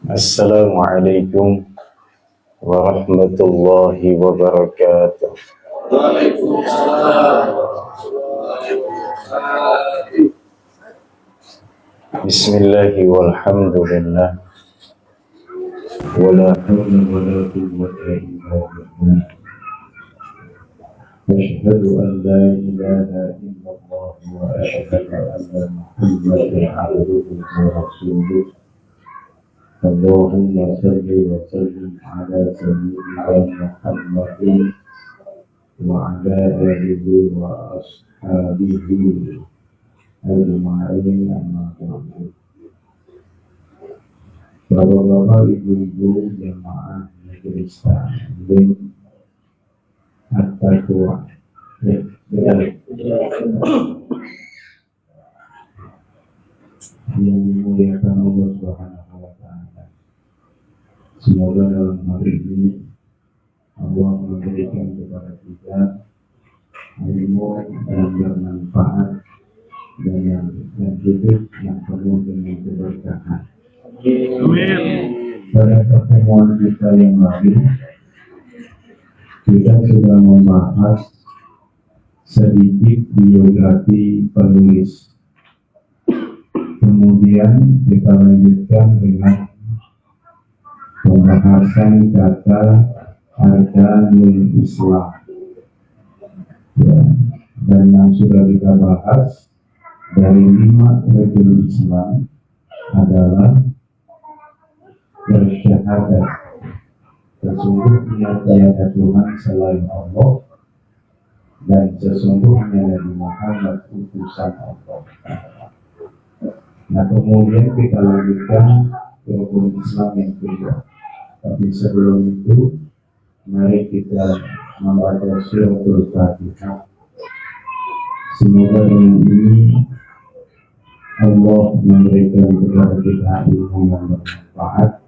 Assalamualaikum warahmatullahi wabarakatuh. Bismillahi walhamdulillah wala hawla wala quwwata illa billah. Asyhadu an la ilaha illallah wa asyhadu anna Muhammadan abduhu wa rasuluh. Allahumma salli wa sallim ala sayyidina Muhammadin wa ala alihi wa ashabihi ajma'in, amma ba'du. Bapak-bapak, ibu-ibu, jemaah majelis taklim at-taqwa. Yang dimuliakan Allah Subhanahu wa ta'ala. Semoga dalam hari ini Allah memberikan kepada kita ilmu yang bermanfaat dan hidup yang penuh dengan keberkahan. Amin. Pada pertemuan kita yang lalu, kita sudah membahas sedikit biografi penulis. Kemudian kita lanjutkan dengan pembahasan kata arkanul Islam. Dan yang sudah kita bahas dari 5 rukun Islam adalah bersyahadat sesungguhnya tiada Tuhan selain Allah dan sesungguhnya Nabi Muhammad utusan Allah. Nah, kemudian kita lanjutkan ke rukun Islam yang kedua. Tapi sebelum itu, mari kita membaca suratul Fatihah. Semoga dengan ini Allah memberikan kepada kita ilmu yang bermanfaat.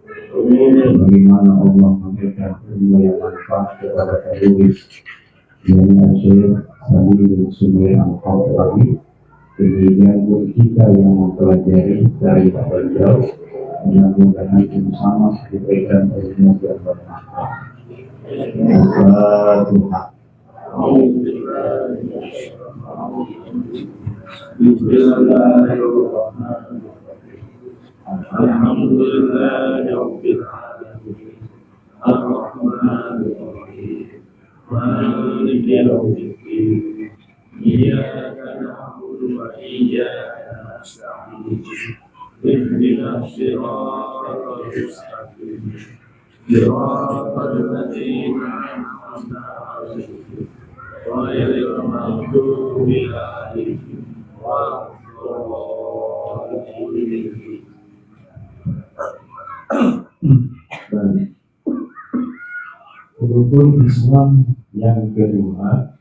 Bagaimana Allah memberikan ilmu yang bermanfaat kepada penulis yang Syekh Salim bin Sumail Al-Khattabi. Kemudian pun kita yang mempelajari dari beliau, mudah-mudahan sama diberikan ilmu yang bermanfaat. Al-Fatihah. Bismillahirrahmanirrahim. Alhamdulillahirabbil alamin. Ar-Rahmanir Rahim. Maliki yaumiddin. Iyyaka na'budu wa iyyaka nasta'in. Ihdinas siratal mustaqim. Siratal ladzina an'amta 'alaihim ghairil maghdubi 'alaihim waladdallin. Rukun Islam yang kedua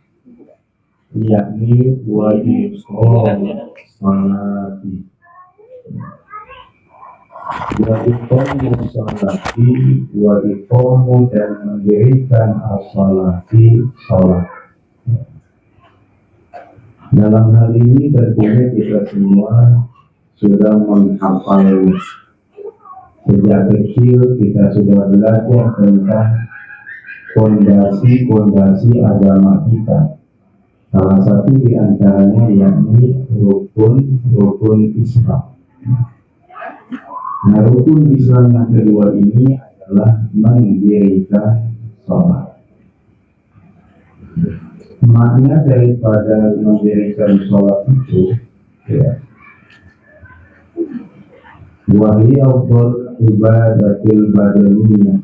yakni wajib salati. Wajib dan mendirikan as-salati salat. Dalam hal ini tentunya kita semua sudah menghafal. Sejak kecil kita sudah belajar tentang fondasi agama kita. Salah satu di antaranya yakni rukun Islam. Nah, rukun Islam yang kedua ini adalah mendirikan sholat. Makna daripada mendirikan sholat itu, wahai afdal ibadatil badaniyah.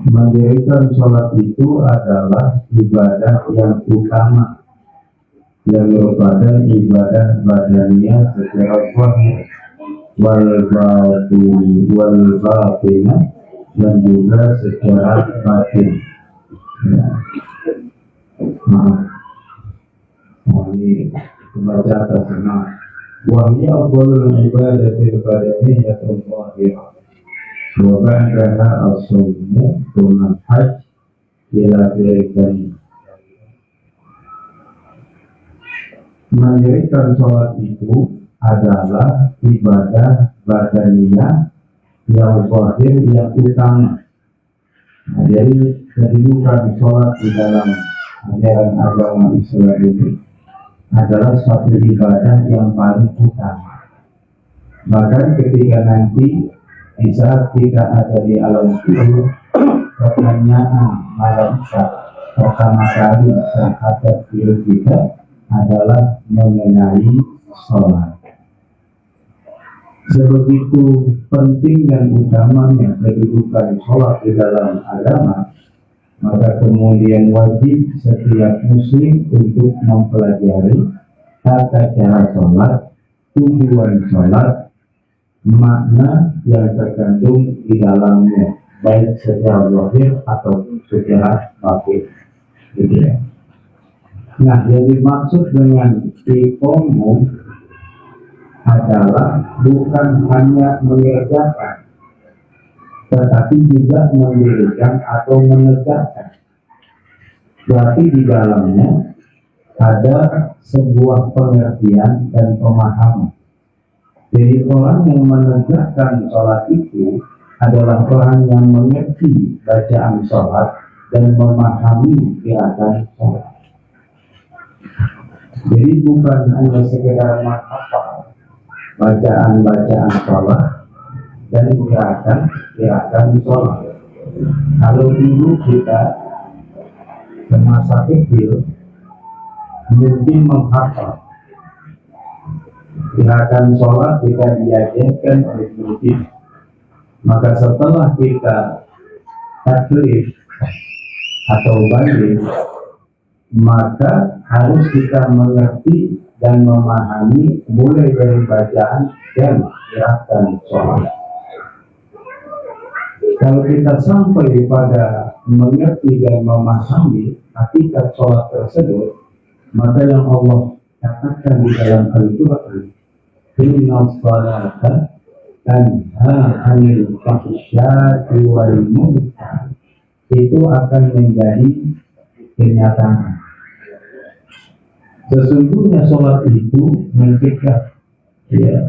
Mendirikan sholat itu adalah ibadah yang utama yang merupakan ibadah badaniyah secara zahir wal batinah dan juga secara batin. Ini baca atas nama wahai afdalul ibadatil badaniyah wa ba'daha as-sawmu thumma al-hajj Kira-kira mendirikan sholat itu adalah ibadah badaniyah yang zahir yang utama. Nah, jadi kedudukan sholat di dalam ajaran agama Islam ini adalah suatu ibadah yang paling utama. Bahkan ketika nanti di saat kita ada di alam kubur, pertanyaan malaikat pertama kali terhadap diri kita adalah mengenai sholat. Sebegitu penting dan utamanya kedudukan sholat di dalam agama, maka kemudian wajib setiap muslim untuk mempelajari tata cara sholat, tujuan sholat, makna yang terkandung di dalamnya, baik secara zahir atau secara batin. Gitu ya. Nah, yang dimaksud dengan iqamah adalah bukan hanya mengerjakan, tetapi juga mendirikan atau menegakkan. Berarti di dalamnya ada sebuah pengertian dan pemahaman. Jadi orang yang menegakkan sholat itu adalah orang yang mengerti bacaan sholat dan memahami gerakan sholat. Jadi bukan hanya sekedar menghafal bacaan-bacaan sholat dan gerakan sholat. Kalau dulu kita semasa kecil mungkin menghafal gerakan sholat, kita diajarkan oleh guru, maka setelah kita taklif atau balik, maka harus kita mengerti dan memahami mulai dari bacaan dan gerakan sholat. Kalau kita sampai pada mengerti dan memahami hakikat sholat tersebut, maka yang Allah katakan di dalam Al-Quran, inna sholata tanha 'anil fahsya'i wal munkar, itu akan menjadi kenyataan. Sesungguhnya sholat itu mencegah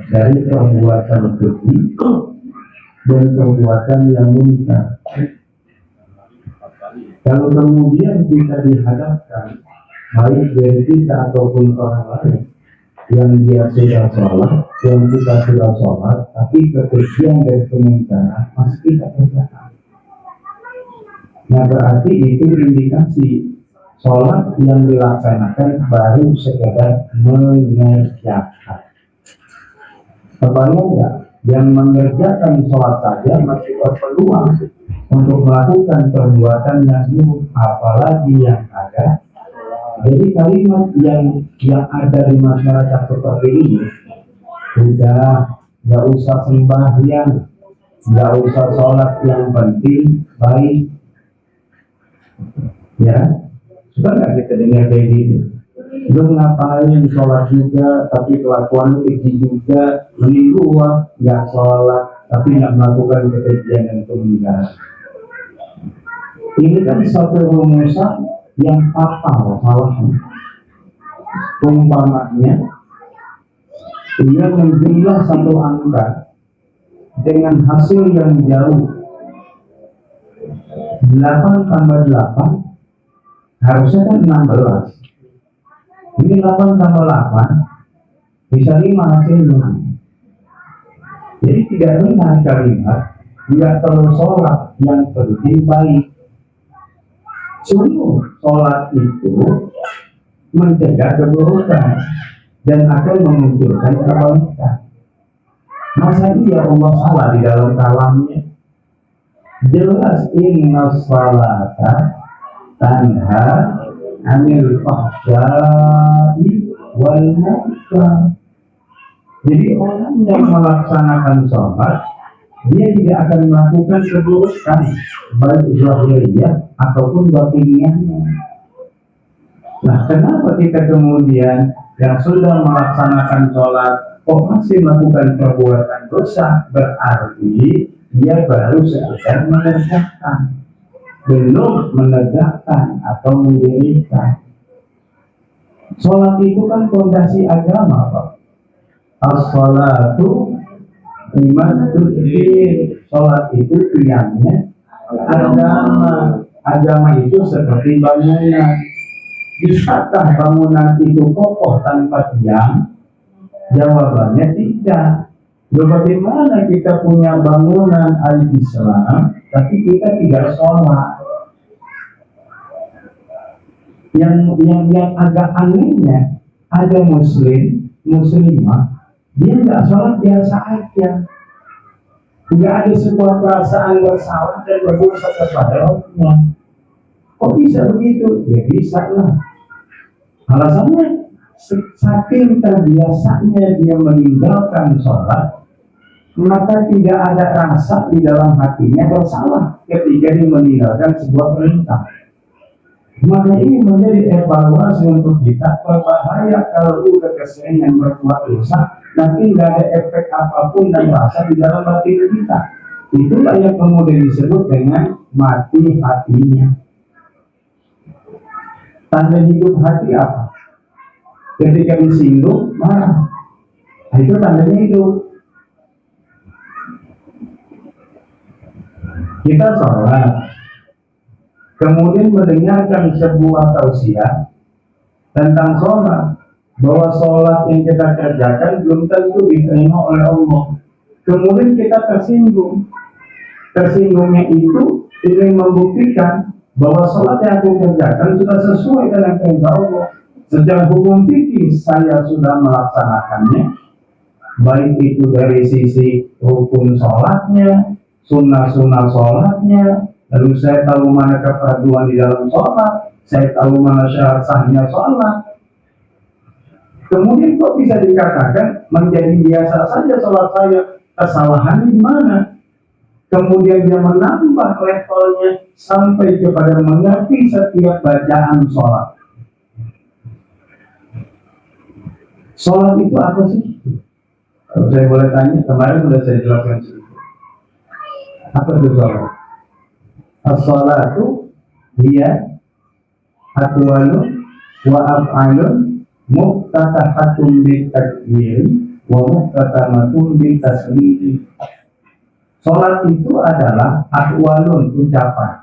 dari perbuatan keji dan perbuatan yang munkar. Kalau kemudian kita dihadapkan baik dari kita ataupun orang lain yang dia sudah sholat, yang kita sudah sholat, tapi kekejian dan kemungkaran masih kita kerjakan. Nah, berarti itu indikasi sholat yang dilaksanakan baru sekedar mengerjakan. Kebayang enggak? Yang mengerjakan sholat saja masih berpeluang untuk melakukan perbuatan yang buruk, apalagi yang ada. Jadi kalimat yang ada di masyarakat seperti ini, sudah nggak usah sembahyang, nggak usah sholat, yang penting baik. Ya, sudah nggak kita dengar kayak gini? Lu ngapain sholat juga, tapi kelakuan lu keji juga, mending gua nggak sholat, tapi nggak melakukan kekejian dan kemungkaran. Ini kan satu rumusan yang fatal salahnya. Umpamanya, ia menjumlah satu angka dengan hasil yang jauh. 8 tambah 8 harusnya kan 16. Ini 8 tambah 8 bisa 5 hasilnya. Jadi tidak benar kalimat tidak perlu sholat, yang penting baik. Sungguh sholat itu mencegah keburukan dan akan memunculkan kebaikan. Masa iya Allah salah di dalam kalamnya? Jelas inna sholata tanha 'anil fahsya'i wal munkar. Jadi orang yang melaksanakan sholat, dia tidak akan melakukan keburukan, baik zahiriyah ataupun batiniyahnya. Nah, kenapa kita kemudian yang sudah melaksanakan sholat kok masih melakukan perbuatan dosa? Berarti dia baru sekedar mengerjakan. belum menegakkan atau mendirikan. Sholat itu kan fondasi agama, Pak. As-sholatu imatul din. Sholat itu tiangnya agama. Agama itu seperti bangunan. Bisakah bangunan itu kokoh tanpa tiang? Jawabannya tidak. Bagaimana kita punya bangunan al-Islam, tapi kita tidak sholat? Yang agak anehnya, ada muslimah, dia nggak sholat biasa aja, nggak ada sebuah perasaan bersalah dan berdosa kepada Allah. Kok bisa begitu? Ya bisa lah. Alasannya saking terbiasanya dia meninggalkan sholat, maka tidak ada rasa di dalam hatinya bersalah ketika dia meninggalkan sebuah perintah. Maka ini menjadi evaluasi untuk kita. Berbahaya kalau udah keseringan berbuat dosa, nanti nggak ada efek apapun dan rasa di dalam hati kita. Itulah yang kemudian disebut dengan mati hatinya. Tanda hidup hati apa? Ketika disinggung, marah. Itu tandanya hidup. Kita sholat, kemudian mendengarkan sebuah tausiah tentang sholat, bahwa sholat yang kita kerjakan belum tentu diterima oleh Allah. Kemudian kita tersinggung. Tersinggungnya itu ingin membuktikan bahwa sholat yang aku kerjakan sudah sesuai dengan perintah Allah. Secara hukum fikih saya sudah melaksanakannya, baik itu dari sisi rukun sholatnya, sunnah-sunnah sholatnya, lalu saya tahu mana kefarduan di dalam sholat, saya tahu mana syarat sahnya sholat. Kemudian kok bisa dikatakan menjadi biasa saja sholat saya, kesalahan di mana? Kemudian dia menambah levelnya sampai kepada mengerti setiap bacaan sholat. Sholat itu apa sih? Kalau saya boleh tanya, kemarin sudah saya jelaskan sedikit. Apa itu sholat? As-sholatu hiya aqwalun wa af'alun muftatahatun bitakbir wa muftatamatun bitasmih. Sholat itu adalah aqwalun, ucapan,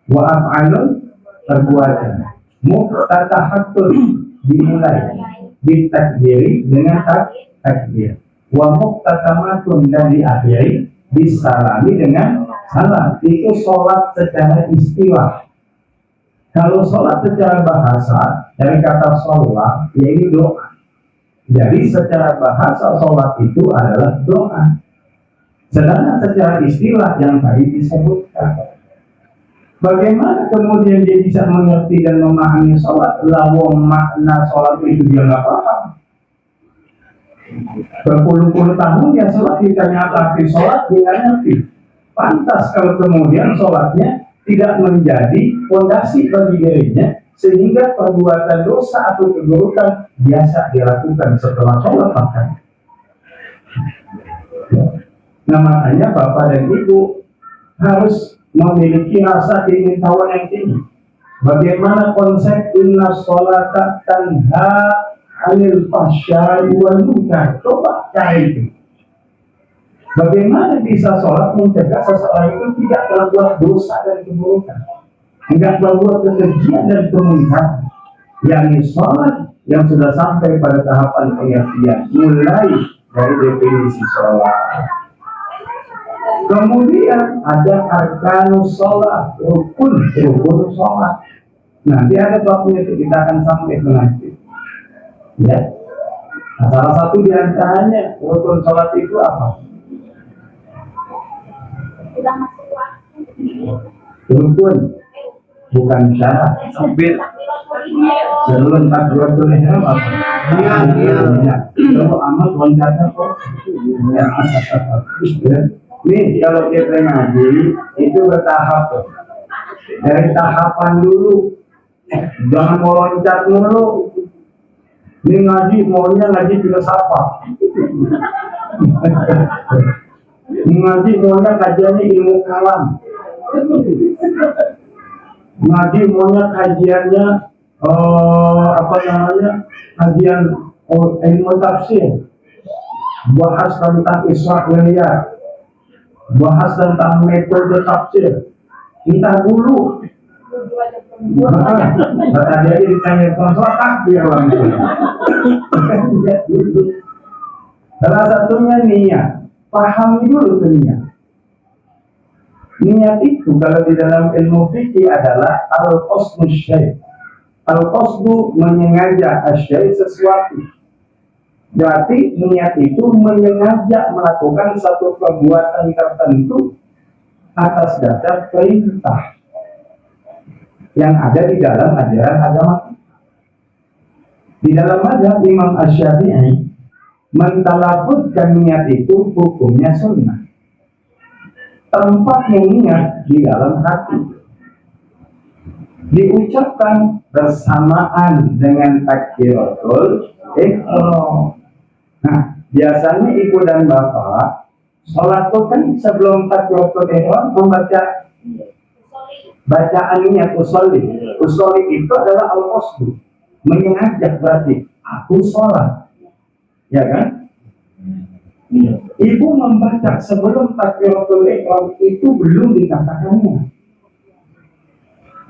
wa af'alun, perbuatan, muftatahatun, dimulai, bitakbir, dengan takbir, wa muftatamatun, dan diakhiri bisalami, dengan salam. Itu sholat secara istilah. Kalau sholat secara bahasa, dari kata sholat, yaitu doa. Jadi secara bahasa sholat itu adalah doa. Sedangkan secara istilah yang tadi disebutkan, bagaimana kemudian dia bisa mengerti dan memahami sholat? Lawang makna sholat itu dia nggak paham. Berpuluh-puluh tahun dia sholat, ditanya arti sholat, dia nggak ngerti. Pantas kalau kemudian sholatnya tidak menjadi fondasi bagi dirinya, sehingga perbuatan dosa atau keburukan biasa dilakukan setelah sholat makan. Nah, makanya Bapak dan Ibu harus memiliki rasa ingin tahu yang tinggi. Bagaimana konsep inna sholata tanha 'anil fahsya'i wal munkar? Coba cari itu. Bagaimana bisa sholat mencegah seseorang itu tidak berbuat dosa dan keburukan, tidak berbuat kekejian dan kemungkaran? Yakni sholat yang sudah sampai pada tahapan pengertian, mulai dari definisi sholat. Kemudian ada arkanus sholat, rukun sholat. Nanti ada babnya itu, kita akan sampai ke nanti. Ya. Nah, salah satu di antaranya rukun sholat itu apa? Rukun, bukan syarat. Sebelum takbiratul ihram apa? Iya. Kalau amal loncatnya kok. Nih kalau kita ngaji itu bertahap. Dari tahapan dulu, jangan mau loncat mulu. Ini ngaji maunya ngaji filsafat. Ngaji maunya kajiannya ilmu kalam. ngaji maunya kajiannya apa namanya, kajian ilmu tafsir, bahas tentang Isra Mi'raj, bahas tentang metode tafsir. Kita dulu kata dia ditanya konsul takbir langsung. Salah satunya niat, pahami dulu niat. Niat itu kalau di dalam ilmu fikih adalah al-qasdu syai'. Al-qasdu menyengaja asyai' sesuatu. Berarti niat itu menyengaja melakukan satu perbuatan tertentu atas dasar perintah yang ada di dalam ajaran agama. Di dalam mazhab Imam Asy-Syafi'i, mentalafuzkan niat itu hukumnya sunnah. Tempatnya niat di dalam hati, diucapkan bersamaan dengan takbiratul ihram. Nah, biasanya ibu dan bapak sholat itu kan sebelum takbiratul ihram membaca bacaan niat usolli. Usolli itu adalah al-qasdu, menyengaja, berarti aku sholat, ya kan? Ibu membaca sebelum takbiratul ihram itu belum dikatakannya,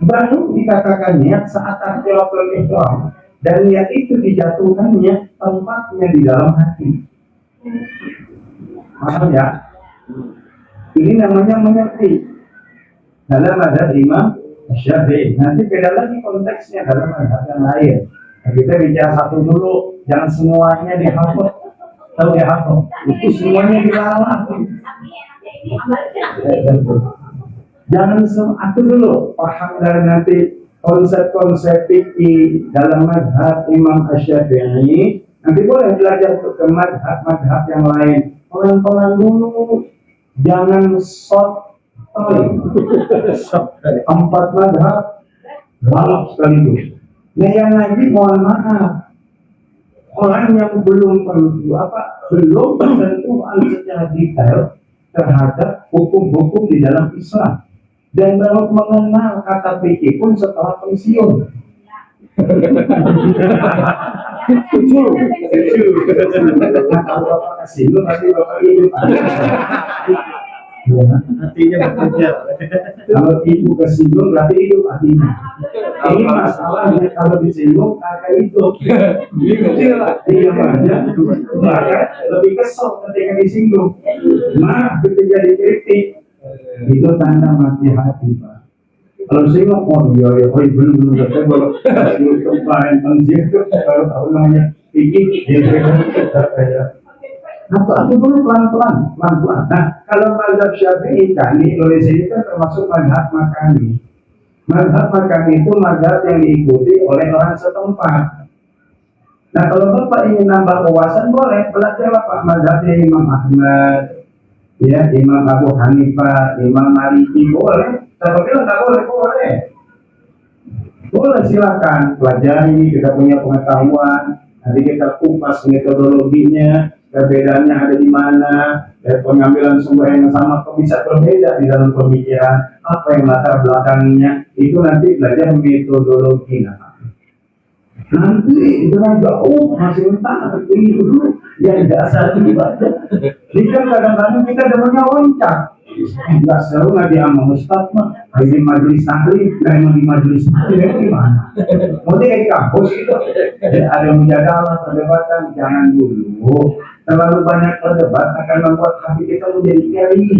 baru dikatakan niat saat takbiratul ihram, dan niat itu dijatuhkannya tempatnya di dalam hati. Paham ya? Ini namanya mengerti dalam mazhab Imam Syafi'i. Nanti beda lagi konteksnya dalam mazhab yang lain. Nah, kita bicara satu dulu, jangan semuanya dihafal. Tahu dihafal? Itu semuanya dilalah. Jangan satu dulu paham dari nanti konsep-konsep fikih dalam mazhab Imam Asy-Syafi'i. Nanti boleh belajar ke mazhab yang lain. Pelan-pelan dulu, jangan short. Empat mazhab galak sekaligus. Nah yang ngaji mohon maaf, orang yang belum bersentuhan secara detail terhadap hukum-hukum di dalam Islam, dan baru mengenal kata fikih pun setelah pensiun. Kalau bapak kasih lu pasti bapak hidup. Hatinya bekerja. Kalau ibu kesinggung berarti hidup hatinya. Ini masalahnya kalau disinggung kakak itu kecil lah, diam aja, bahkan lebih kesel ketika disinggung. Nah, ketika dikritik itu tanda mati hati, Pak. Kalau singgung, oh iya, belum saya baru kemarin pensiun kalau tahu namanya pikir, aku dulu pelan-pelan. Nah, kalau mazhab Syafi'i kan di Indonesia ini kan termasuk mazhab Makani. Mazhab Makani itu mazhab yang diikuti oleh orang setempat. Nah, kalau Bapak ingin nambah wawasan boleh belajarlah Pak mazhabnya Imam Ahmad, ya, Imam Abu Hanifah, Imam Maliki, boleh. Siapa bilang nggak boleh? Boleh. Boleh, silakan pelajari, kita punya pengetahuan. Nanti kita kupas metodologinya, perbedaannya ada di mana, pengambilan sumber yang sama kok bisa berbeda di dalam pemikiran, apa yang latar belakangnya, itu nanti belajar metodologi. Nanti dengan jauh masih mentah, ini dulu yang dasar dibaca. Jadi kan kadang-kadang kita demennya loncat. Enggak seru ngaji sama Ustaz mah, di majelis taklim, memang di majelis taklim gimana? Mau di kampus itu, ada menjaga perdebatan, jangan dulu. Terlalu banyak berdebat akan membuat hati kita menjadi kering.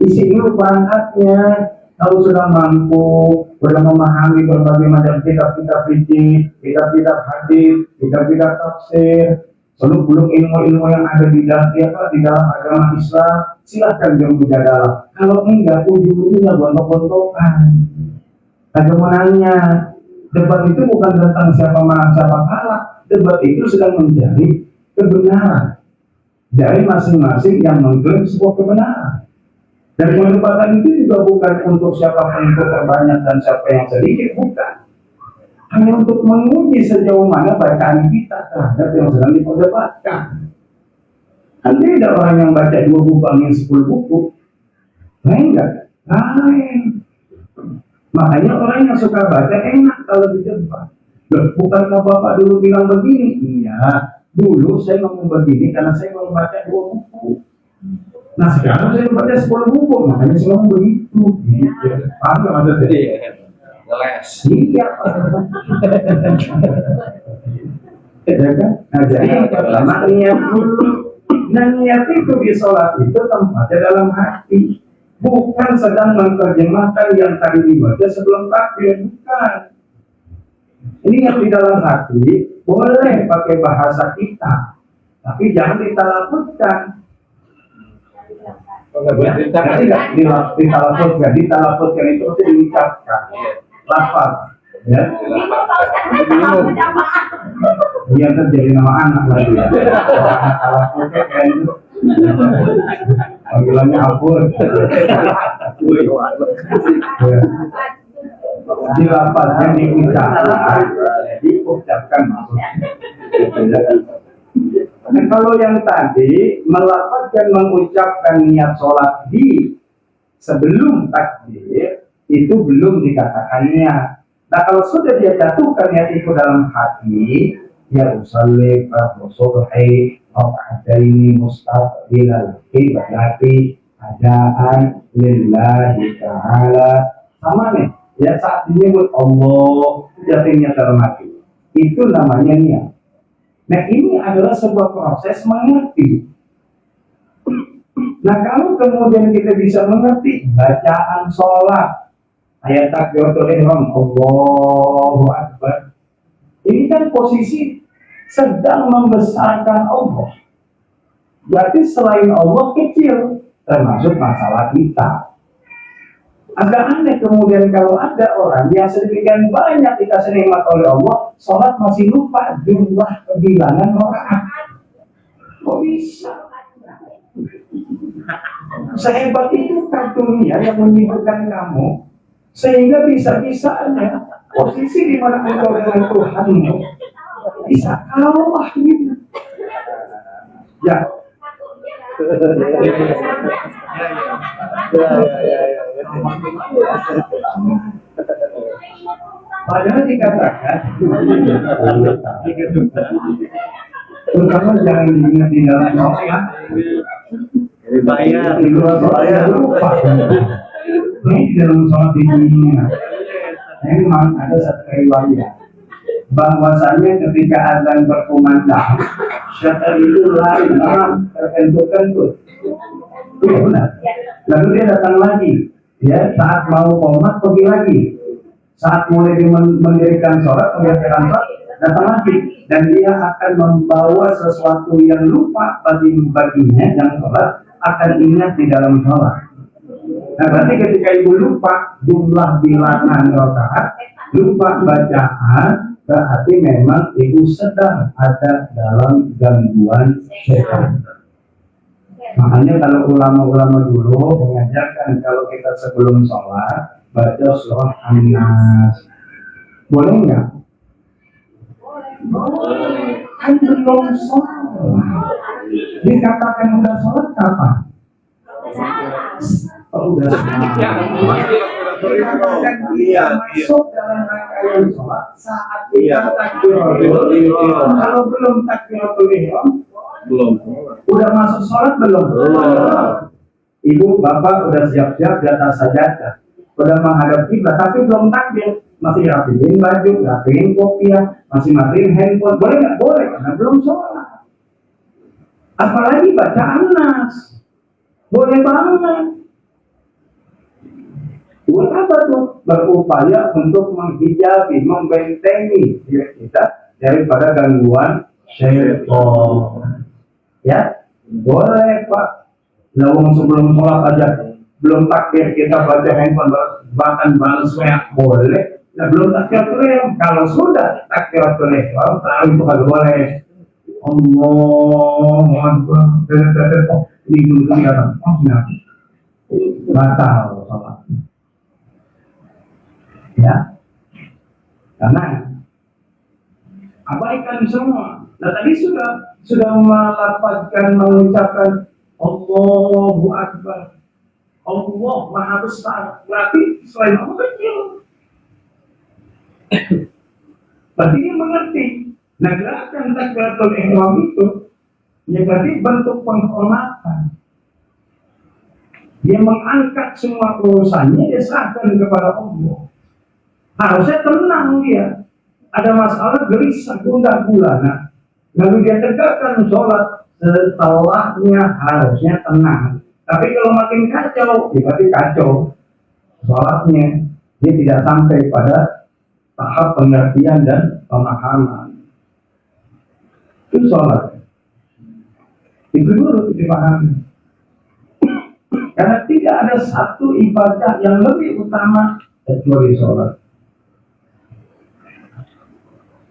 Isi dulu perangkatnya. Kalau sudah mampu, sudah memahami berbagai macam kitab-kitab fikih, kitab-kitab hadis, kitab-kitab tafsir, seluruh ilmu-ilmu yang ada di dalam agama Islam, silahkan jangan berjadalah. Kalau enggak, ujung-ujungnya gontok-gontokan. Bagaimana? Debat itu bukan tentang siapa menang siapa kalah. Debat itu sedang mencari kebenaran dari masing-masing yang mengklaim sebuah kebenaran. Dan perdebatan itu juga bukan untuk siapa pengikut terbanyak dan siapa yang sedikit, bukan. Hanya untuk menguji sejauh mana bacaan kita terhadap yang sedang diperdebatkan. Kan beda orang yang baca 2 buku angin 10 buku. Lain enggak? Lain. Makanya orang yang suka baca enak kalau di depan. Loh, bukankah Bapak dulu bilang begini? Iya, dulu saya ngomong begini karena saya mau baca 2 buku. Nah sekarang saya baca 10 buku, makanya saya ngomong begitu. Gitu. Paham nggak maksudnya? Ngeles. Iya. Ya kan? Nah jadi yang pertama niat dulu. Nah niat itu di sholat itu tempatnya dalam hati. Bukan sedang menerjemahkan yang tadi dibaca sebelum takbir, bukan. Ini yang di dalam hati boleh pakai bahasa kita, tapi jangan ditalafutkan. Jadi nggak ditalafutkan itu harus diucapkan, lafaz, ya. Dia terjadi nama anak lagi. Talafutnya kayak itu. Panggilannya Abur. Dilapaskan diucapkan maksudnya. Nah, kalau yang tadi melafazkan mengucapkan niat sholat di sebelum takbir itu belum dikatakan niat. Nah kalau sudah dia jatuhkan niat itu dalam hati, ya usalli subhi rakaataini mustaqbilal qiblati adaan lillahi ta'ala. Sama nih, ya saat menyebut Allah jatuhnya dalam hati, itu namanya niat. Nah ini adalah sebuah proses mengerti. Nah kalau kemudian kita bisa mengerti bacaan sholat, ayat takbiratul ihram, Allahu Akbar, ini kan posisi sedang membesarkan Allah. Berarti selain Allah kecil, termasuk masalah kita. Agak aneh kemudian kalau ada orang yang sedemikian banyak dikasih nikmat oleh Allah, sholat masih lupa jumlah kebilangan rakaat. Kok bisa? Sehebat itu dunia yang menyibukkan kamu, sehingga bisa-bisanya posisi di mana engkau dengan Tuhanmu bisa kalah gitu. Ya. Padahal dikatakan, terutama jangan diingat di dalam sholat. Bayar di luar sholat lupa. Ini di dalam sholat di dunia. Memang ada satu riwayat bahwasanya ketika azan berkumandang, syaitan itu lari terkentut-kentut. Iya benar. Lalu dia datang lagi. Ya saat mau qomat pergi lagi. Saat mulai mendirikan sholat, mengerjakan sholat, datang lagi. Dan dia akan membawa sesuatu yang lupa baginya yang sholat akan ingat di dalam sholat. Nah berarti ketika ibu lupa jumlah bilangan rakaat, lupa bacaan, berarti memang ibu sedang ada dalam gangguan setan. Makanya kalau ulama-ulama dulu mengajarkan kalau kita sebelum sholat baca surah An-Nas, boleh nggak? Boleh. Kan belum sholat. Dikatakan udah sholat kapan? Oh, udah masuk dalam rangkaian sholat saat kita takbiratul ihram. Kalau belum takbiratul ihram, belum. Udah masuk sholat belum? Ibu, bapak udah siap-siap di atas sajadah, udah menghadap kiblat, tapi belum takbir, masih rapiin baju, rapiin kopiah, masih matiin handphone. Boleh nggak? Boleh, karena belum sholat. Apalagi baca An-Nas, boleh banget. Buat apa tuh? Berupaya untuk menghijabi, membentengi diri kita daripada gangguan syaitan. Ya, boleh Pak. Lawang sebelum sholat aja, belum takbir kita baca handphone, bahkan balas WA, boleh. Nah, belum takbiratul ihram. Kalau sudah takbiratul ihram, itu kalau boleh. Allahu Akbar. Ini dulu kelihatan. Batal sholat. Ya, karena abaikan semua. Nah tadi sudah melafazkan, mengucapkan Allahu Akbar, Allah Maha Besar. Berarti selain Allah kecil. Berarti dia mengerti. Nah, gerakan takbiratul ihram itu ya berarti bentuk penghormatan. Dia mengangkat semua urusannya, dia serahkan kepada Allah. Harusnya tenang dia. Ada masalah gelisah, gundah gulana. Lalu dia tegakkan sholat setelahnya harusnya tenang. Tapi kalau makin kacau, ya berarti kacau sholatnya. Dia tidak sampai pada tahap pengertian dan pemahaman. Itu sholat. Itu dulu dipahami. Karena tidak ada satu ibadah yang lebih utama kecuali sholat.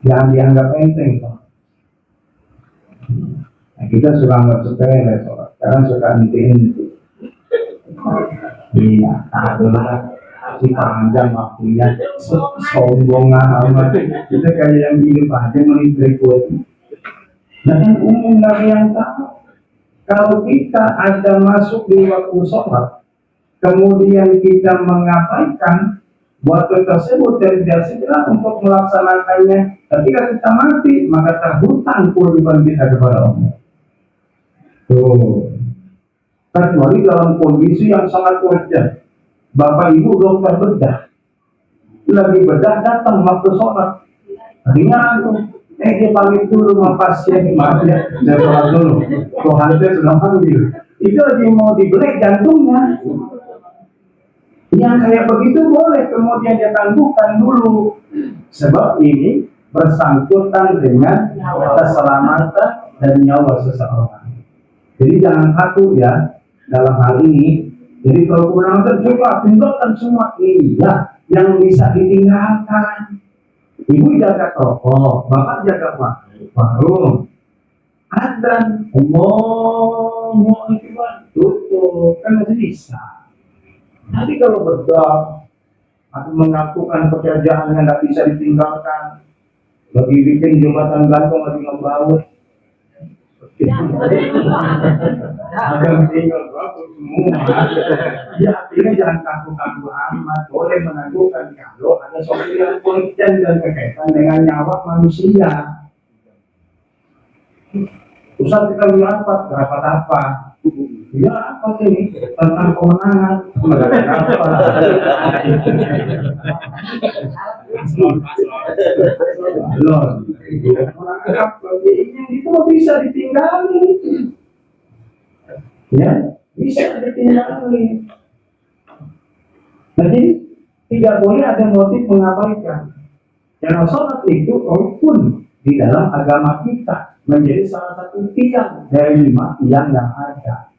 Jangan dianggap enteng, Pak. Nah, kita suka anggap sepele sholat. Karena suka inti-inti. Iya, adalah si panjang waktunya sombong amat. Kita kayak yang hidup aja menit berikut. Nah, yang umum dari yang tahu. Kalau kita ada masuk di waktu sholat, kemudian kita mengabaikan waktu tersebut dan tidak segera untuk melaksanakannya, ketika kita mati, maka terhutang kewajiban kita kepada Allah. Tuh. Kecuali dalam kondisi yang sangat urgent. Bapak Ibu dokter bedah, lagi bedah datang waktu sholat. Tadinya dia pamit dulu sama pasien, maaf ya, saya sholat dulu. Tuhan saya sudah panggil. Itu lagi mau dibelek jantungnya. Yang kayak begitu boleh kemudian dia tangguhkan dulu. Sebab ini bersangkutan dengan keselamatan dan nyawa seseorang. Jadi jangan takut ya dalam hal ini. Jadi kalau kurang tercoba tinggalkan semua. Iya, yang bisa ditinggalkan. Ibu jaga toko, bapak jaga warung. Adzan, Allah tutup, kan masih bisa. Nanti kalau berdoa atau melakukan pekerjaan yang tidak bisa ditinggalkan, bagi bikin jembatan gantung lagi ngebaut, agak tinggal berapa semua. Ya artinya jangan takut-takut amat, boleh menangguhkan kalau ada sesuatu yang urgent dan berkaitan dengan nyawa manusia. Ustaz kita rapat, rapat apa? Ya apa ini tentang kemenangan? Loh, itu bisa ditinggali, ya bisa ditinggali. Jadi tidak boleh ada motif mengabaikan. Karena sholat itu rukun di dalam agama kita, menjadi salah satu tiang dari 5 tiang yang ada.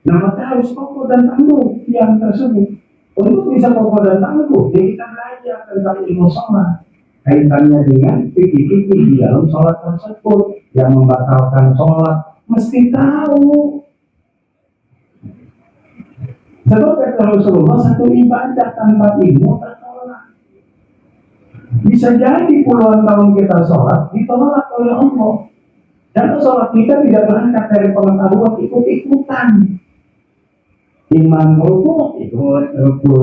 Nah, maka harus kokoh dan tangguh tiang tersebut. Untuk bisa kokoh dan tangguh, jadi kita belajar tentang ilmu sholat. Kaitannya dengan fikih-fikih di dalam sholat tersebut, yang membatalkan sholat mesti tahu. Sebab kata Rasulullah, satu ibadah tanpa ilmu tertolak. Bisa jadi puluhan tahun kita sholat ditolak oleh Allah. Dan sholat kita tidak berangkat dari pengetahuan ikut-ikutan. Imam ruku ikut ruku,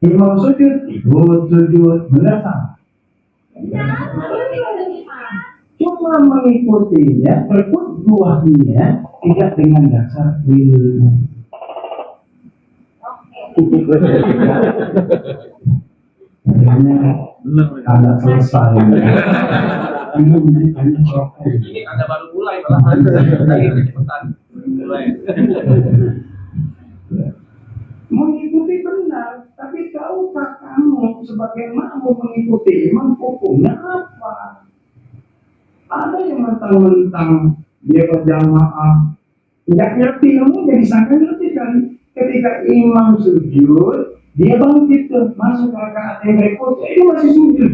imam sujud ikut sujud, benar tak? Cuma mengikutinya, berkuduahnya tidak dengan dasar ilmu. Karena selesai. Ini ada baru mulai malah cepetan mulai. Mengikuti benar, tapi tahukah kamu sebagai makmum mengikuti imam hukumnya apa? Ada yang mentang-mentang dia berjamaah, nggak ngerti, kamu jadi sangka ngerti kan? Ketika imam sujud, dia bangkit tuh, masuk rakaat yang berikutnya, itu masih sujud.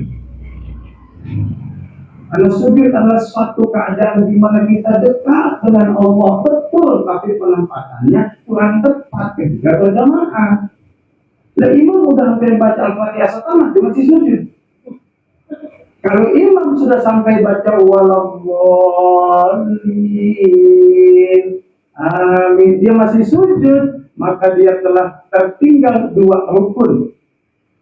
Karena sujud adalah suatu keadaan di mana kita dekat dengan Allah, betul, tapi penempatannya kurang tepat ketika berjamaah. Nah, imam udah hampir baca Al-Fatihah setengah, dia masih sujud. Kalau imam sudah sampai baca waladzallin, amin, dia masih sujud, maka dia telah tertinggal 2 rukun.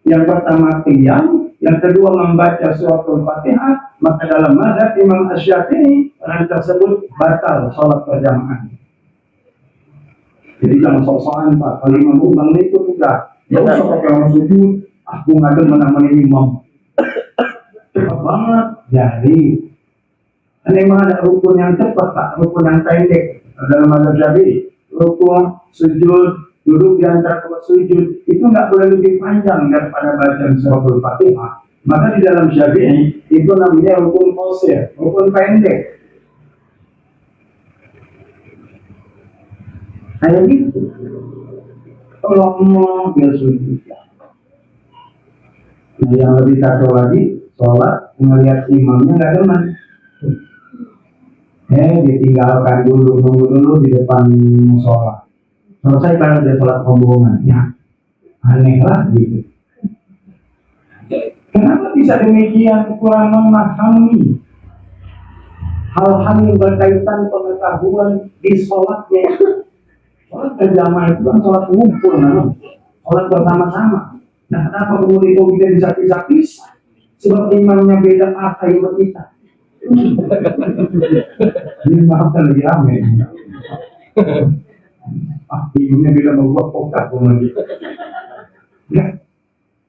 Yang pertama qiyam, yang kedua membaca suratul Fatihah, maka dalam mazhab Imam Asy-Syafi'i orang tersebut batal sholat berjamaah. Jadi jangan sok-sokan Pak, kalau imam bang ikut juga, ya usah pakai orang sujud, aku nggak ada menemani imam. Cepat banget, jadi memang ada rukun yang cepat Pak, rukun yang pendek dalam mazhab Syafi'i. Rukun, sujud, duduk di antara kedua sujud itu nggak boleh lebih panjang daripada bacaan suratul Fatihah. Maka di dalam Syafi'i itu namanya rukun qasir, rukun pendek. Kayak gitu. Kalau mau dia sujud. Nah, yang lebih kacau lagi, sholat melihat imamnya nggak demen. Ditinggalkan dulu, nunggu dulu di depan sholat. Selesai kalau dia sholat rombongan, ya aneh lah gitu. Kenapa bisa demikian? Kurang memahami hal-hal yang berkaitan pengetahuan di sholatnya. Sholat berjamaah itu kan sholat ngumpul, sholat bersama-sama. Nah, kenapa kemudian itu bisa dipisah-pisah? Sebab imamnya beda apa yang kita. Ini maafkan lagi rame. Imamnya beda membuat pokak kemudian.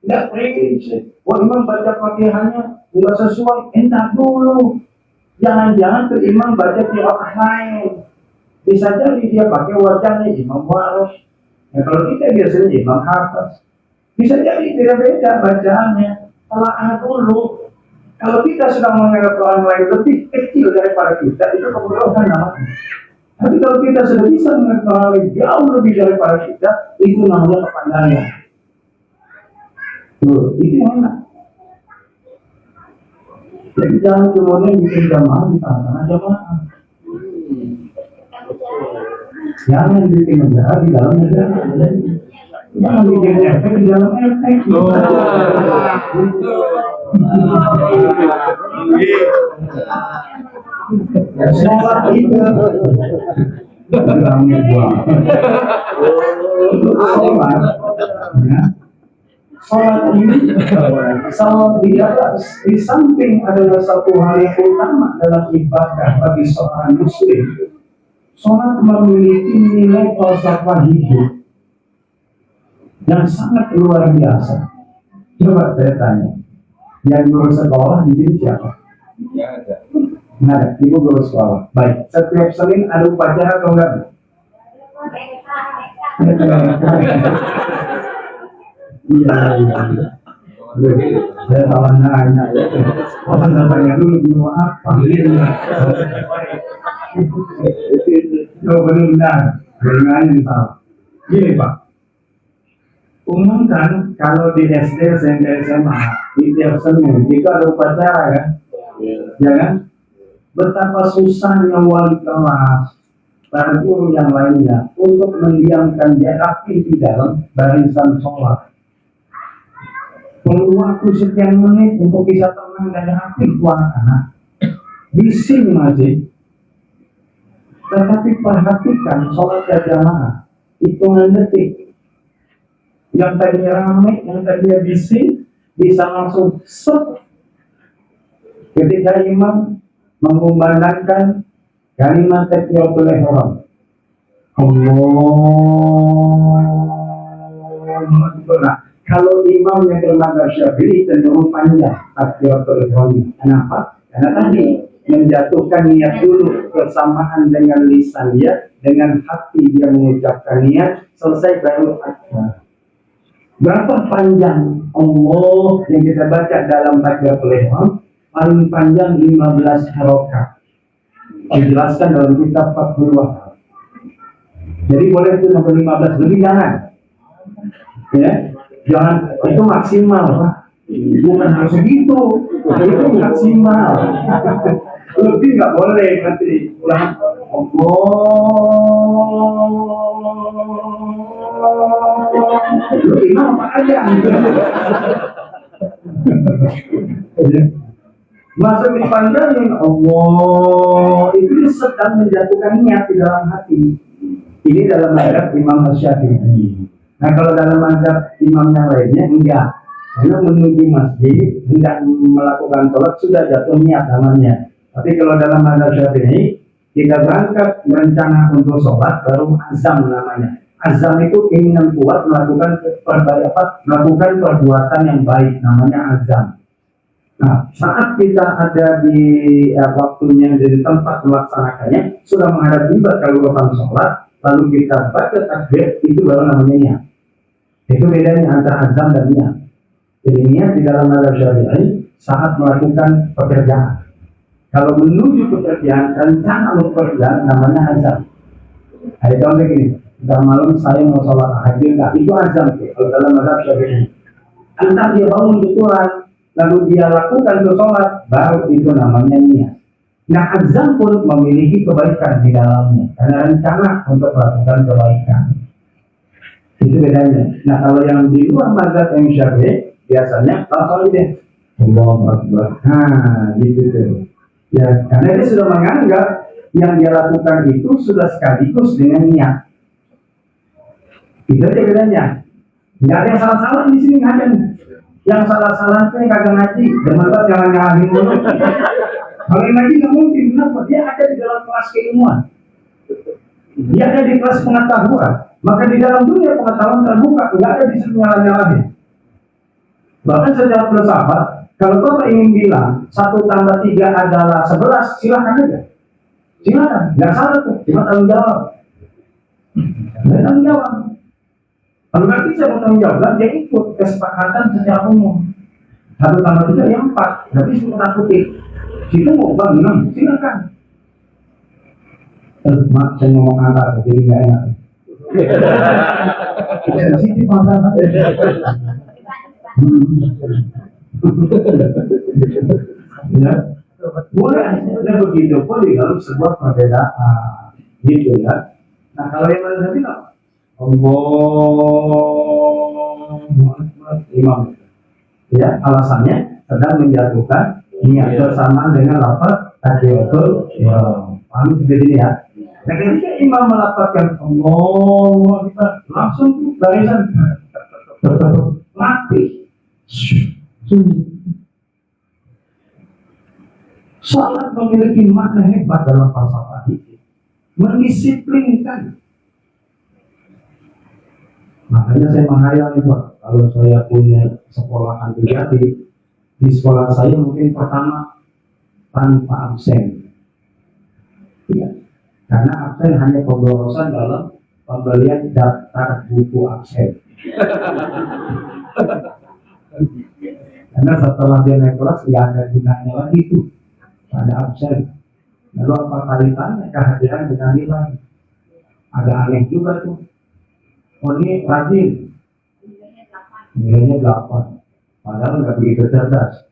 Nggak prinsip. Wah, imam baca Fatihahnya nggak sesuai. Entar dulu. Jangan-jangan tuh imam baca qiraah lain. Bisa jadi dia pakai wajahnya imam waros. Ya, kalau kita biasanya imam hafaz. Bisa jadi beda-beda bacaannya. Telaah dulu. Kalau kita sedang menganggap orang lain lebih kecil daripada kita, itu kebodohan namanya. Tapi kalau kita sudah bisa menganggap orang lain jauh lebih daripada kita, itu namanya kepandaian. Tuh, itu enak. Jadi jangan kemudian bikin jamaah di tengah-tengah jamaah. Jangan bikin negara di dalam negara. Jangan bikin efek di dalam efek. Sholat itu rame banget. Sholat ini di samping adalah satu hal yang utama dalam ibadah bagi seorang muslim. Sholat memiliki nilai falsafah hidup yang sangat luar biasa. Coba saya tanya, yang guru sekolah di sini siapa? Nggak ada, ibu guru sekolah. Baik, setiap Senin ada upacara atau enggak? Iya. Saya salah nanya. Orang tanya dulu guru apa? Benar. Benar salah. Gini Pak. Umumkan kalau di SD, SMP, SMA, di tiap Senin itu ada upacara kan? Ya kan? Betapa susahnya wali kelas dan guru yang lainnya untuk mendiamkan dia aktif di dalam barisan sholat. Perlu waktu sekian menit untuk bisa tenang dan aktif anak. Bising masih. Tetapi perhatikan sholat berjamaah, hitungan detik. Yang tadinya ramai, yang tadinya bising, bisa langsung set. Ketika imam mengumandangkan kalimat takbiratul ihram, Allahu. Kalau imam yang bermadzhab Syafi'i cenderung panjang takbiratul ihram. Kenapa? Karena tadi menjatuhkan niat dulu bersamaan dengan lisan dia, dengan hati dia mengucapkan niat, selesai baru akbar. Berapa panjang Allah yang kita baca dalam takbiratul ihram? Paling panjang 15 harokat. Dijelaskan dalam kitab Fathul Wahab. Jadi boleh itu sampai 15, lebih jangan. Ya, jangan, itu maksimal Pak. Bukan harus segitu. Itu maksimal. Lebih nggak boleh nanti. Jangan Allah. Apa aja? Masa dipanjangin Allah itu sedang menjatuhkan niat di dalam hati. Ini dalam mazhab Imam Asy-Syafi'i. Nah kalau dalam mazhab imam yang lainnya enggak. Karena menuju masjid hendak melakukan sholat sudah jatuh niat namanya. Tapi kalau dalam mazhab Syafi'i kita berangkat berencana untuk sholat baru azam namanya. Azam itu keinginan kuat melakukan perbuatan yang baik namanya azam. Nah, saat kita ada di waktunya di tempat melaksanakannya sudah menghadap kiblat kalau urusan sholat, lalu kita baca takbir itu baru namanya niat. Itu bedanya antara azam dan niat. Jadi niat di dalam mazhab Syafi'i saat melakukan pekerjaan. Kalau menuju pekerjaan, rencana untuk pekerjaan namanya azam. Ada contoh begini, ntar malam saya mau sholat tahajud, nah itu azam. Kalau dalam mazhab Syafi'i, antar dia bangun keturunan, lalu dia lakukan untuk sholat, baru itu namanya niat. Nah azam pun memiliki kebaikan di dalamnya, karena rencana untuk melakukan kebaikan. Itu bedanya. Nah kalau yang di luar mazhab Syafi'i biasanya langsung deh Allahu Akbar. Nah gitu tuh. Ya karena dia sudah menganggap yang dia lakukan itu sudah sekaligus dengan niat. Itu aja bedanya. Nggak ada yang salah-salah di sini, nggak ada. Yang salah-salah itu yang kagak ngaji. Demat jangan nyalahin dulu. Kalau yang ngaji nggak mungkin, kenapa? Dia ada di dalam kelas keilmuan. Dia ada di kelas pengetahuan. Maka di dalam dunia pengetahuan terbuka, nggak ada disuruh nyalahin. Bahkan secara filsafat, kalau Bapak ingin bilang 1 tambah 3 adalah 11, silakan aja. Silakan, nggak salah tuh, cuma tanggung jawab. Nggak tanggung jawab. Kalau nggak bisa bertanggung jawab, dia ikut kesepakatan secara umum. 1 tambah 3 ya 4, berarti sekitar putih. Situ mau ubah 6, silakan. Maaf, saya ngomong angka, jadi nggak enak. Sensitif masalah. Ya, boleh ada begitu pun di dalam sebuah perbedaan, gitu ya. Nah kalau yang lain tadi apa? Imam, ya alasannya sedang menjatuhkan niat bersamaan dengan lafaz takbiratul ihram. Paham juga ini ya. Nah ketika imam melafazkan Allahu Akbar, langsung barisan mati. Salat memiliki makna hebat dalam falsafah ini, mendisiplinkan. Makanya saya menghayal itu, kalau saya punya sekolahan pribadi, di sekolah saya mungkin pertama tanpa absen. Ya, karena absen hanya pemborosan dalam pembelian daftar buku absen. Karena setelah dia naik kelas tidak ada gunanya lagi itu, ada absen. Lalu apa kaitannya kehadiran dengan nilai? Agak aneh juga tuh. Oh ini rajin, nilainya 8, padahal nggak begitu cerdas.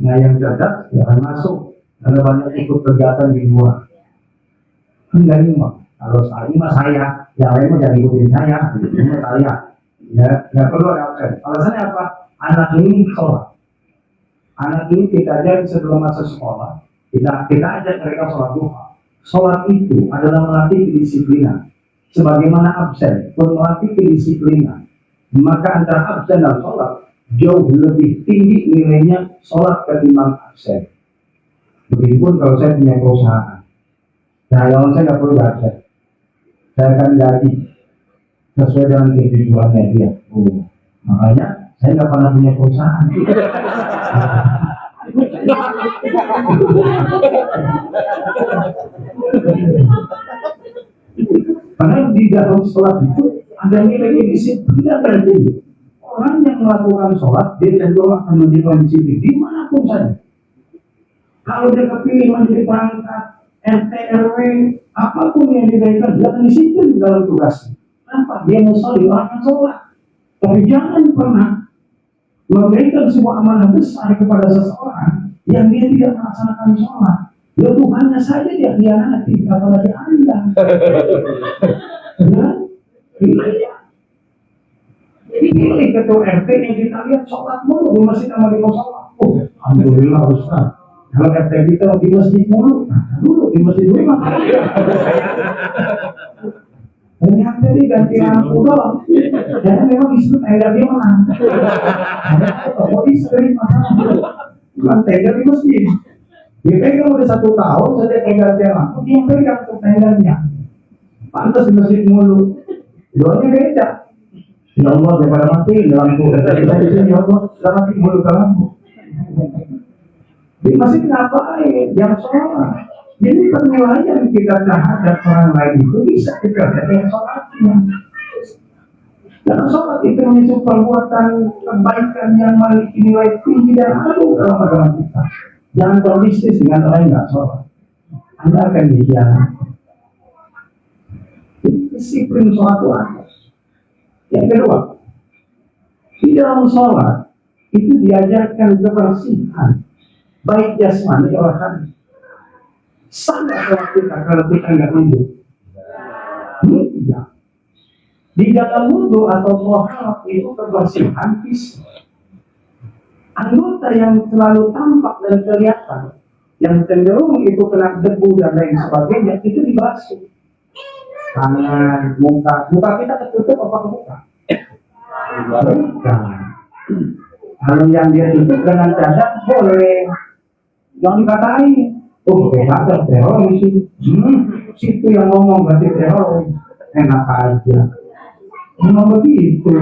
Nah yang cerdas jangan masuk, karena banyak ikut kegiatan di luar. Enggak ini mah. Kalau saya, yang lain mah jangan ikutin saya, ini saya. Ya, nggak perlu ada absen. Alasannya apa? Anak ini sholat. Anak ini kita ajak sebelum masuk sekolah, kita ajak mereka sholat duha. Sholat itu adalah melatih kedisiplinan. Sebagaimana absen pun melatih kedisiplinan. Maka antara absen dan sholat jauh lebih tinggi nilainya sholat ketimbang absen. Begitupun kalau saya punya perusahaan. Nah, kalau saya nggak perlu absen. Saya akan gaji sesuai dengan kehidupannya dia. Makanya saya nggak pernah punya perusahaan. Karena di dalam sholat itu ada nilai disiplin yang tinggi. Orang yang melakukan sholat dia cenderung akan menjadi disiplin dimanapun saja. Kalau dia kepilih menjadi perangkat RT RW apapun yang diberikan dia akan disiplin dalam tugasnya. Kenapa? Dia mau sholat, orang yang sholat. Tapi jangan pernah memberikan sebuah amanah besar kepada seseorang yang dia tidak melaksanakan sholat. Ya Tuhannya saja dia khianati, apalagi Anda. Ya, pilih ketua RT yang kita lihat sholat mulu di masjid sama di sholat. Alhamdulillah Ustaz. Kalau RT kita di masjid mulu, dulu di masjid dulu mah. Dan yang tadi ganti lampu doang. Dan memang isu tenda dia menang. Oh istri masalah. Bukan tenda di masjid. Dia pegang udah 1 tahun sejak ganti lampu. Dia pegang tuh tendanya. Pantas di masjid mulu. Doanya beda. Ya Allah daripada mati lampu. Kita di sini ya Allah sudah mati mulu ke lampu. Di masjid ngapain? Yang sholat. Jadi penilaian kita terhadap orang lain itu bisa kita lihat dari sholatnya. Karena sholat itu menjadi perbuatan kebaikan yang memiliki nilai tinggi dan agung dalam agama kita. Jangan berbisnis dengan orang yang nggak sholat. Anda akan dikhianati. Disiplin sholat itu ada. Yang kedua, di dalam sholat itu diajarkan kebersihan, baik jasmani atau rohani. Sama sholat kita kalau kita nggak wudhu. Tidak. Di dalam wudhu atau sholat itu kebersihan fisik. Anggota yang selalu tampak dan kelihatan, yang cenderung itu kena debu dan lain sebagainya, itu dibasuh. Tangan, muka kita tertutup apa kebuka? Bukan. Kalau yang dia tutup dengan cadar boleh. Jangan dikatain. Oh, ada teroris itu. Situ yang ngomong berarti teroris. Enak aja. Memang begitu.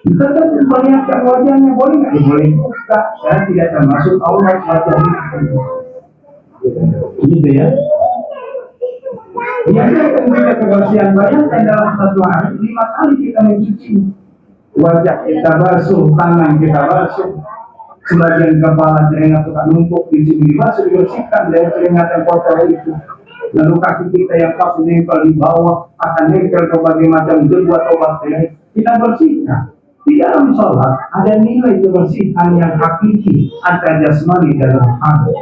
Kita kan memperlihatkan wajahnya boleh nggak? Boleh juga. Saya tidak termasuk Allah wajahnya. Gitu ya. Biasanya kita kebersihan bayangkan dalam 1 hari 5 kali kita mencuci. Wajah kita basuh, tangan kita basuh. Sebagian kepala keringat suka numpuk di sini dibasuh, dibersihkan dari keringat yang kotor itu. Lalu kaki kita yang pas nempel di bawah akan nempel ke berbagai macam debu atau bakteri. Kita bersihkan. Di dalam sholat ada nilai kebersihan yang hakiki antara jasmani dan rohani.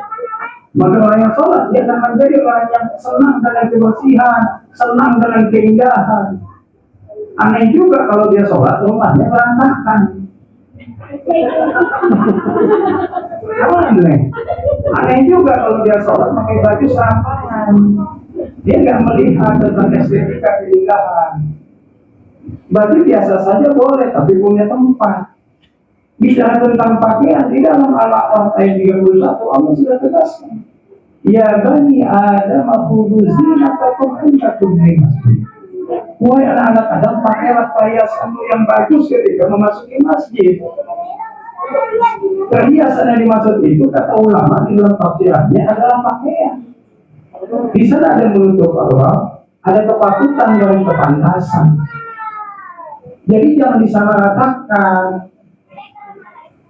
Maka orang yang sholat dia akan menjadi orang yang senang dengan kebersihan, senang dengan keindahan. Aneh juga kalau dia sholat rumahnya berantakan. Aneh juga kalau dia sholat pakai baju serampangan. Dia nggak melihat tentang estetika keindahan. Baju biasa saja boleh, tapi punya tempat. Bicara tentang pakaian di dalam Al-A'raf ayat 31 Allah sudah tegaskan. Ya bani Adam khudhu zinatakum 'inda kulli masjid. Wahai anak-anak Adam, pakailah perhiasanmu yang bagus ketika memasuki masjid. Perhiasan yang dimaksud itu kata ulama di dalam tafsirannya adalah pakaian. Di sana ada menutup aurat, ada kepatutan dan kepantasan. Jadi jangan disamaratakan.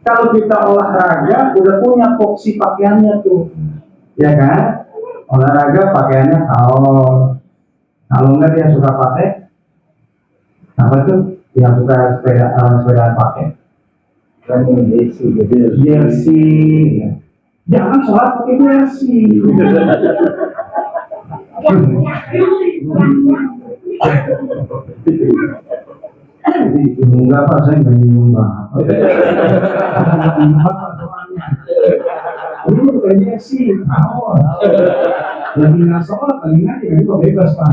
Kalau kita olahraga udah punya foksi pakaiannya tuh, ya kan? Olahraga pakaiannya kaos. Kalau enggak dia suka pakai apa tuh? Yang suka sepeda pakai jersey. Jangan sholat pakai jersey. Enggak Pak, saya nggak nyinggung Pak. Ini bukan jersey, kaos. Lagi nggak sholat, lagi ngaji, itu bebas Pak.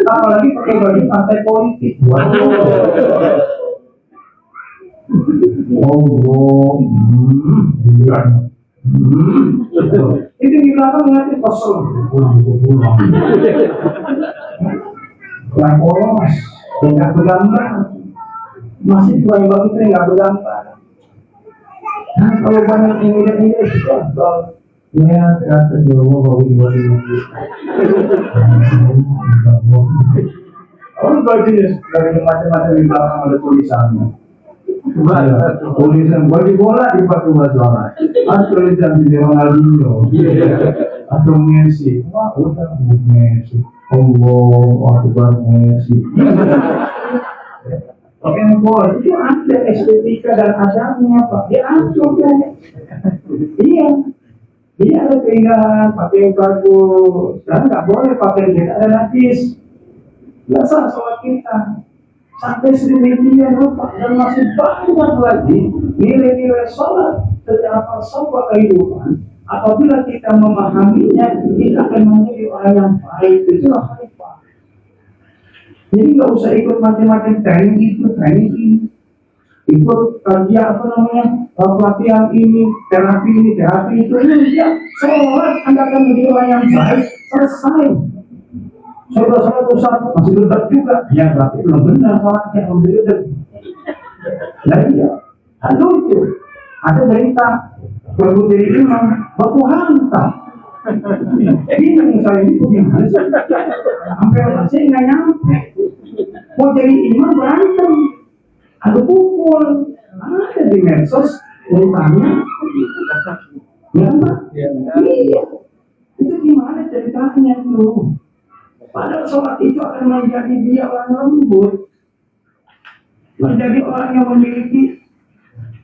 Apalagi pakai baju partai politik. Itu di belakang nanti kosong. Yang polos, yang nggak bergambar, masih yang bagus yang nggak bergambar. Nah, kalau banyak yang mirip-mirip itu ya kata Jawa bahwa orang bajunya dari macam-macam di belakang ada tulisannya. Tulisan baju bola dipakai bahasa Arab. Ada tulisan di Ronaldinho atau Messi. Wah, udah Messi. Allah Akbar Messi. Oke, itu ada estetika dan adabnya Pak. Dia atur kan? Iya. Dia ada keindahan, pakai bagus. Dan nggak boleh pakai yang ada najis. Nggak sah sholat kita. Sampai sedemikian rupa dan masih banyak lagi nilai-nilai sholat secara falsafah kehidupan, apabila kita memahaminya, kita akan menjadi orang yang baik. Itulah khalifah. Jadi nggak usah ikut macam-macam training itu, training ini, ikut kajian pelatihan ini, terapi itu ya. Sholat Anda akan menjadi orang yang baik. Selesai. Saudara Ustaz masih berat juga, ya berarti belum benar sholatnya, belum benar. Nah iya, lalu itu ada berita baru jadi imam, baku hantam. Bingung saya ini bagaimana sih? Sampai orang saya nggak nyampe. Mau jadi imam berantem, adu pukul, ada di medsos beritanya. Ya Pak? Iya. Itu gimana ceritanya itu? Padahal sholat itu akan menjadi dia orang lembut, menjadi orang yang memiliki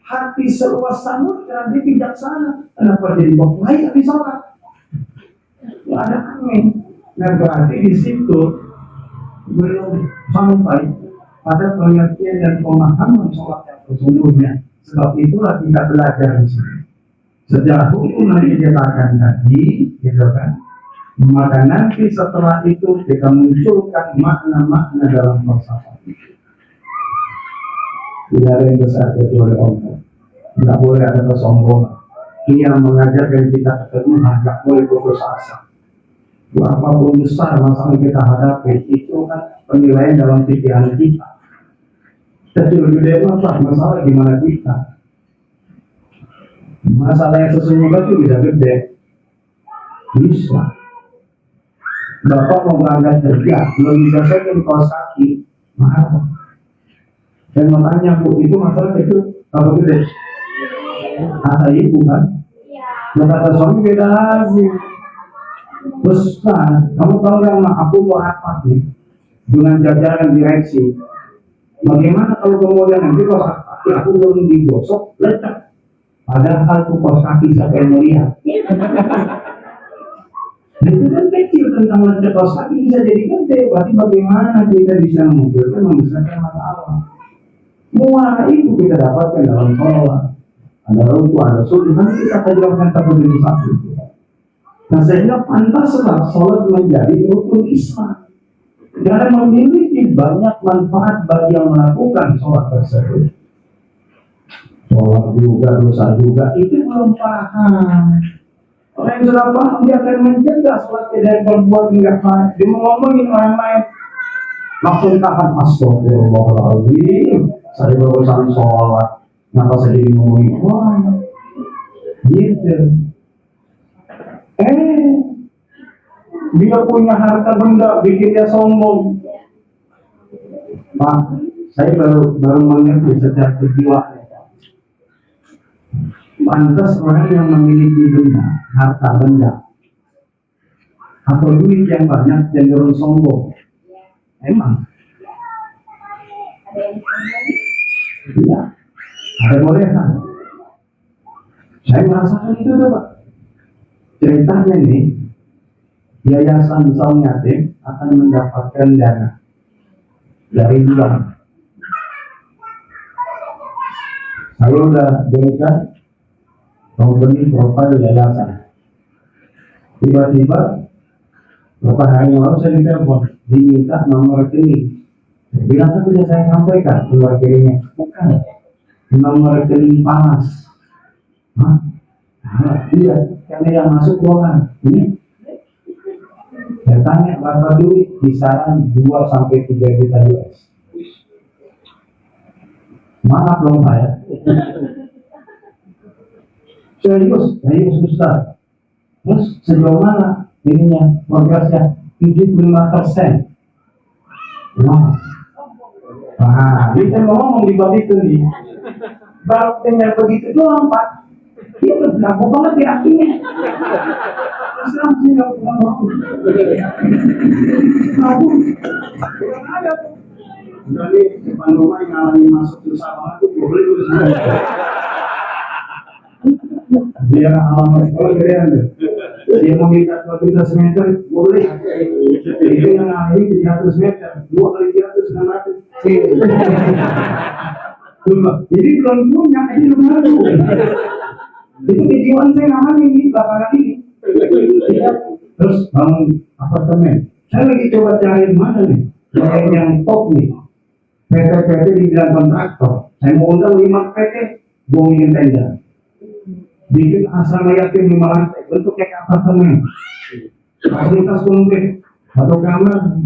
hati seluas samudra, dia bijaksana. Kenapa jadi baik tapi sholat? Ya ada amin. Nah berarti di situ belum sampai pada pengertian dan pemahaman sholat yang sesungguhnya. Sebab itulah kita belajar di sini. Sejarah hukum nanti dikatakan tadi, gitu kan? Maka nanti setelah itu kita munculkan makna-makna dalam falsafah. Tidak ada yang besar kecuali Allah. Tidak boleh ada kesombongan. Ini yang mengajarkan kita keteguhan, tidak boleh putus asa. Apapun besar masalah kita hadapi, itu kan penilaian dalam pikiran kita. Kecil gede apa masalah gimana kita? Masalah yang sesungguhnya itu bisa gede, bisa. Bapak mau berangkat kerja, belum bisa setting kaos kaki, mahal. Dan makanya Bu, itu masalah kecil, apa gede? Kata ibu kan? Kata suami beda lagi. Besar, kamu tahu nggak aku mau apa nih? Dengan jajaran direksi. Bagaimana kalau kemudian nanti kaos kaki aku belum digosok, lecek. Padahal aku kaos kaki sampai melihat. Itu kan kecil tentang lecek kaos kaki bisa jadi gede. Berarti bagaimana kita bisa mengumpulkan membesarkan masalah? Muara itu kita dapatkan dalam sholat. Ada ruku, ada sujud. Nanti kita jelaskan terlebih satu. Nah sehingga pantaslah sholat menjadi rukun Islam. Dan memiliki banyak manfaat bagi yang melakukan sholat tersebut. Sholat juga, dosa juga, itu belum paham. Orang yang sudah paham, dia akan mencegah sholatnya dari berbuat hingga baik. Dia ngomongin orang lain, langsung tahan astagfirullahaladzim. Saya berurusan sholat, kenapa saya jadi ngomongin orang? Gitu. Dia punya harta benda, bikin dia sombong. Pak, saya baru mengerti secara kejiwaan. Pantas orang yang memiliki benda, harta benda, atau duit yang banyak cenderung sombong. Emang? Iya, ada bolehan. Saya merasakan itu tuh Pak. Ceritanya nih, Yayasan Saum Yatim akan mendapatkan dana dari bank. Saya udah berikan company profile yayasan. Tiba-tiba beberapa hari yang lalu saya ditelepon, diminta nomor rekening. Bilang kan sudah saya sampaikan nomor rekeningnya, bukan nomor rekening panas. Hah? Iya, karena yang masuk doang. Ini saya tanya berapa duit, kisaran 2-3 juta US. Maaf dong saya. Serius Ustaz. Terus sejauh mana ininya, progresnya? 75%. Wow. Nah, jadi saya mau ngomong di bab itu nih. Baru dengar begitu doang Pak. Dia berlaku banget di hatinya. Terus langsung nggak mau. Aku ada tuh. Jadi depan rumah yang ngalami masuk susah banget tuh boleh terus. Dia alamat sekolah gedean tuh. Dia mau minta 200 meter boleh. Itu yang ngalami 300 meter, 2 kali 300 600. Jadi belum punya, ini belum ada. Itu kejiwaan saya namanya ini belakangan ini. Iya. Terus bangun apartemen. Saya lagi coba cari mana nih proyek yang top nih. PT-PT dibilang kontraktor. Saya mau undang 5 PT, gue ingin tenda. Bikin asrama yatim 5 lantai, bentuk kayak apartemen. Fasilitas komplit, satu kamar,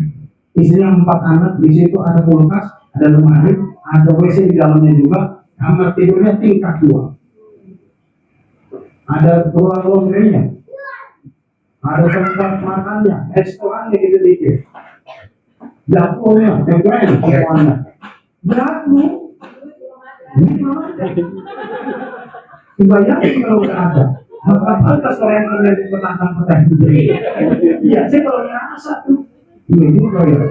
isinya 4 anak, di situ ada kulkas, ada lemari, ada WC di dalamnya juga, kamar tidurnya tingkat 2. Ada ruang laundrynya, ada tempat makannya, restorannya gitu-gitu. Dapurnya, background semuanya. Berlaku. Bayangin kalau nggak ada, maka pantas orang yang menjadi petantang-petantang. Iya, saya kalau ngerasa tuh, ini juga ya.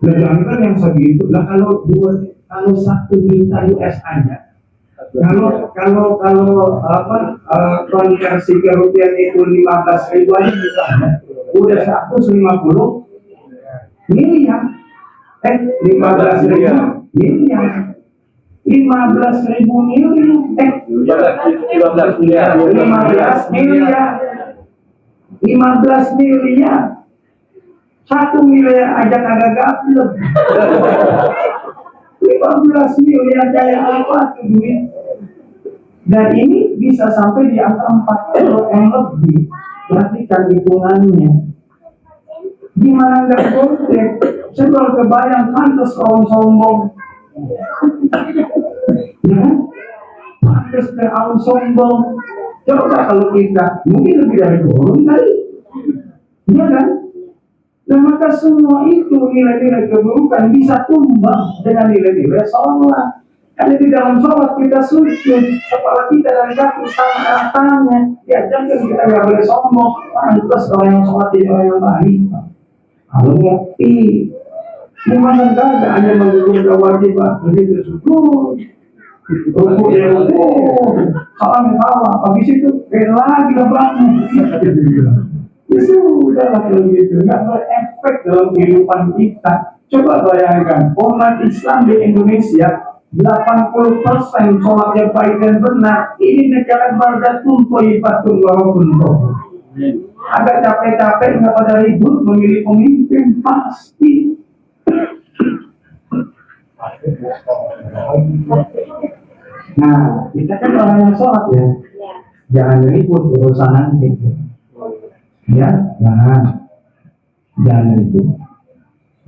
Jangan yang segitu. Lah kalau 1 juta US aja. Kalau konversi ke rupiah itu 15.000 aja misalnya, udah 150 miliar. 15.000 miliar. 15.000 miliar. 15 miliar. 15 miliar. 15 miliar. 1 miliar aja kagak gaplek. 15 miliar kayak apa tuh duit? Dan ini bisa sampai di angka 40 M lebih. Perhatikan hitungannya. Gimana nggak boleh? Saya baru kebayang pantas kaum sombong. Ya, pantas kaum sombong. Coba kalau kita mungkin lebih dari turun kali, iya kan? Dan maka semua itu nilai-nilai keburukan bisa tumbang dengan nilai-nilai sholat. Karena di dalam sholat kita sujud, kepala kita dan kaki sama tangannya. Ya jangan kita nggak boleh sombong. Pantas orang yang sholat jadi orang yang baik. Kalau ngerti, gimana enggak hanya menggunakan kewajiban, begitu sujud. Rukuk ya salam, habis itu lagi bangun. Ya sudah kalau gitu, nggak berefek dalam kehidupan kita. Coba bayangkan, umat Islam di Indonesia 80% sholatnya baik dan benar. Ini negara bardatun thayyibatun walaupun toh. Agak capek-capek nggak pada ribut memilih pemimpin pasti. Nah, kita kan orang yang sholat ya, jangan ribut urusan itu. Ya, jangan ribut.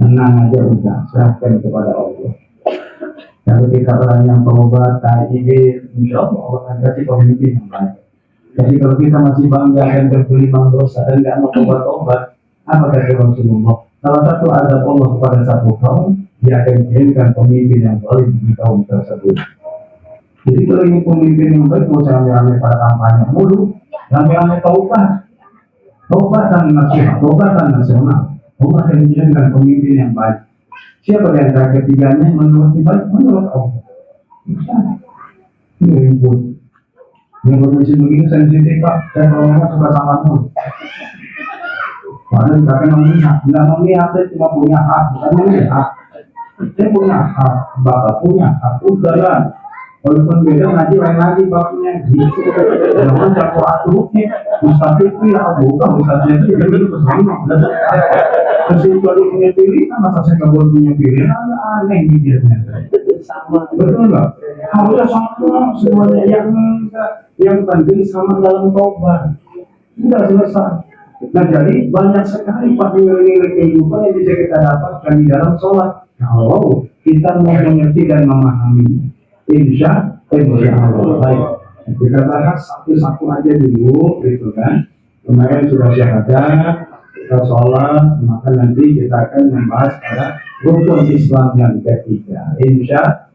Tenang aja udah, serahkan kepada Allah. Kalau kita orang yang berobat, tajir, insya Allah Allah akan kasih pemimpin yang baik. Jadi kalau kita masih bangga dan bergelimang dosa dan tidak mau obat-obat, apa kata Rasulullah? Salah satu adab Allah kepada satu kaum, dia akan kirimkan pemimpin yang baik di kaum tersebut. Jadi kalau ini pemimpin yang baik, mau rame-rame pada kampanye mulu, rame-rame taubatan nasihat, taubatan nasional. Allah akan kirimkan pemimpin yang baik. Siapa di antara ketiganya menurut baik? Menurut Allah. Ini ribut. Yang kondisi begini sensitif Pak, saya kalau memang suka sama pun. Padahal tidak akan memihak, saya cuma punya hak, bukan memihak. Saya punya hak, Bapak punya hak, udah. Walaupun beda ngaji lain lagi babnya gitu. Jangan campur aduknya. Ustaz itu ya bukan Ustaz jadi itu kesana. Terus kalau punya pilihan masa saya nggak boleh punya pilihan aneh mikirnya. Sama betul nggak? Harusnya sama semuanya yang penting sama dalam tobat. Sudah selesai. Nah jadi banyak sekali nilai-nilai kehidupan yang bisa kita dapatkan di dalam sholat. Kalau kita mau mengerti dan memahami. Insya Allah. Baik, kita bahas satu-satu aja dulu, gitu kan. Kemarin sudah syahadat, kita sholat, maka nanti kita akan membahas pada rukun Islam yang ketiga. Insya